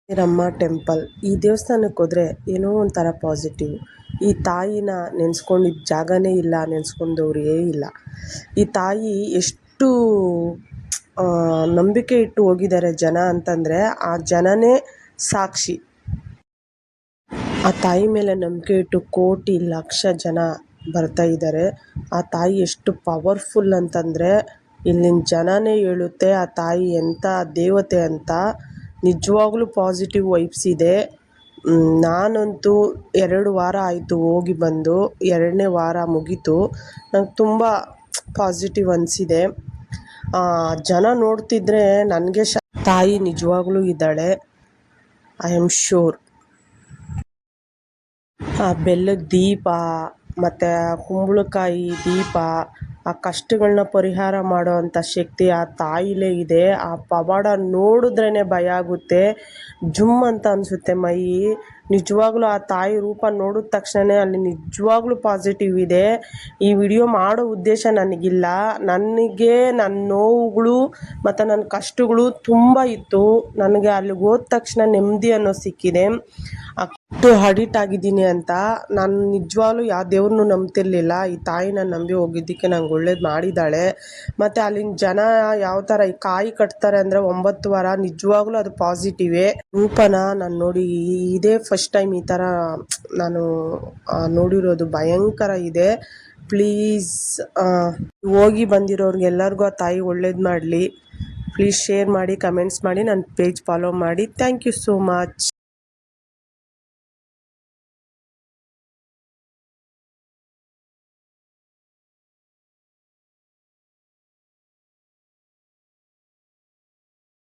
ರಮ್ಮ temple. ಈ ದೇವಸ್ಥಾನಕ್ಕೆ ಹೋದರೆ ಏನೋ ಒಂಥರ ಪಾಸಿಟಿವ್. ಈ ತಾಯಿನ ನೆನೆಸ್ಕೊಂಡಿದ್ದ ಜಾಗನೇ ಇಲ್ಲ, ನೆನೆಸ್ಕೊಂಡವ್ರೇ ಇಲ್ಲ. ಈ ತಾಯಿ ಎಷ್ಟು ನಂಬಿಕೆ ಇಟ್ಟು ಹೋಗಿದ್ದಾರೆ ಜನ ಅಂತಂದರೆ ಆ ಜನನೇ ಸಾಕ್ಷಿ. ಆ ತಾಯಿ ಮೇಲೆ ನಂಬಿಕೆ ಇಟ್ಟು ಕೋಟಿ ಲಕ್ಷ ಜನ ಬರ್ತಾ ಇದ್ದಾರೆ. ಆ ತಾಯಿ ಎಷ್ಟು ಪವರ್ಫುಲ್ ಅಂತಂದರೆ ಇಲ್ಲಿನ ಜನನೇ ಹೇಳುತ್ತೆ ಆ ತಾಯಿ ಎಂಥ ದೇವತೆ ಅಂತ. ನಿಜವಾಗ್ಲೂ ಪಾಸಿಟಿವ್ ವೈಬ್ಸ್ ಇದೆ. ನಾನಂತೂ 2 ವಾರ ಆಯಿತು ಹೋಗಿ ಬಂದು, 2ನೇ ವಾರ ಮುಗೀತು. ನಂಗೆ ತುಂಬ ಪಾಸಿಟಿವ್ ಅನಿಸಿದೆ. ಜನ ನೋಡ್ತಿದ್ರೆ ನನಗೆ ತಾಯಿ ನಿಜವಾಗ್ಲೂ ಇದ್ದಾಳೆ, ಐ ಆಮ್ ಶ್ಯೂರ್. ಆ ಬೆಲ್ಲದ ದೀಪ ಮತ್ತು ಕುಂಬಳಕಾಯಿ ದೀಪ, ಆ ಕಷ್ಟಗಳನ್ನ ಪರಿಹಾರ ಮಾಡೋ ಅಂಥ ಶಕ್ತಿ ಆ ತಾಯಿಲೇ ಇದೆ. ಆ ಪವಾಡ ನೋಡಿದ್ರೇ ಭಯ ಆಗುತ್ತೆ, ಜುಮ್ ಅಂತ ಅನಿಸುತ್ತೆ ಮೈ. ನಿಜವಾಗ್ಲೂ ಆ ತಾಯಿ ರೂಪ ನೋಡಿದ ತಕ್ಷಣ ಅಲ್ಲಿ ನಿಜವಾಗ್ಲೂ ಪಾಸಿಟಿವ್ ಇದೆ. ಈ ವಿಡಿಯೋ ಮಾಡೋ ಉದ್ದೇಶ ನನಗಿಲ್ಲ. ನನಗೆ ನನ್ನ ನೋವುಗಳು ಮತ್ತು ನನ್ನ ಕಷ್ಟಗಳು ತುಂಬ ಇತ್ತು. ನನಗೆ ಅಲ್ಲಿಗೆ ಹೋದ ತಕ್ಷಣ ನೆಮ್ಮದಿ ಅನ್ನೋ ಸಿಕ್ಕಿದೆ. ಅಷ್ಟು ಅಡಿಕ್ಟ್ ಆಗಿದ್ದೀನಿ ಅಂತ. ನಾನು ನಿಜವಾಗ್ಲೂ ಯಾವ ದೇವ್ರನ್ನೂ ನಂಬ್ತಿರ್ಲಿಲ್ಲ. ಈ ತಾಯಿನ ನಂಬಿ ಹೋಗಿದ್ದಕ್ಕೆ ನಂಗೆ ಒಳ್ಳೇದು ಮಾಡಿದ್ದಾಳೆ. ಮತ್ತು ಅಲ್ಲಿನ ಜನ ಯಾವ ಥರ ಈ ಕಾಯಿ ಕಟ್ತಾರೆ ಅಂದರೆ 9 ವಾರ, ನಿಜವಾಗ್ಲೂ ಅದು ಪಾಸಿಟಿವೇ. ರೂಪನ ನಾನು ನೋಡಿ ಇದೇ ಫಸ್ಟ್ ಟೈಮ್ ಈ ಥರ ನಾನು ನೋಡಿರೋದು. ಭಯಂಕರ ಇದೆ. ಪ್ಲೀಸ್ ಹೋಗಿ ಬಂದಿರೋರಿಗೆಲ್ಲರಿಗೂ ಆ ತಾಯಿ ಒಳ್ಳೇದು ಮಾಡಲಿ. ಪ್ಲೀಸ್ ಶೇರ್ ಮಾಡಿ, ಕಮೆಂಟ್ಸ್ ಮಾಡಿ, ನನ್ನ ಪೇಜ್ ಫಾಲೋ ಮಾಡಿ. Thank you so much.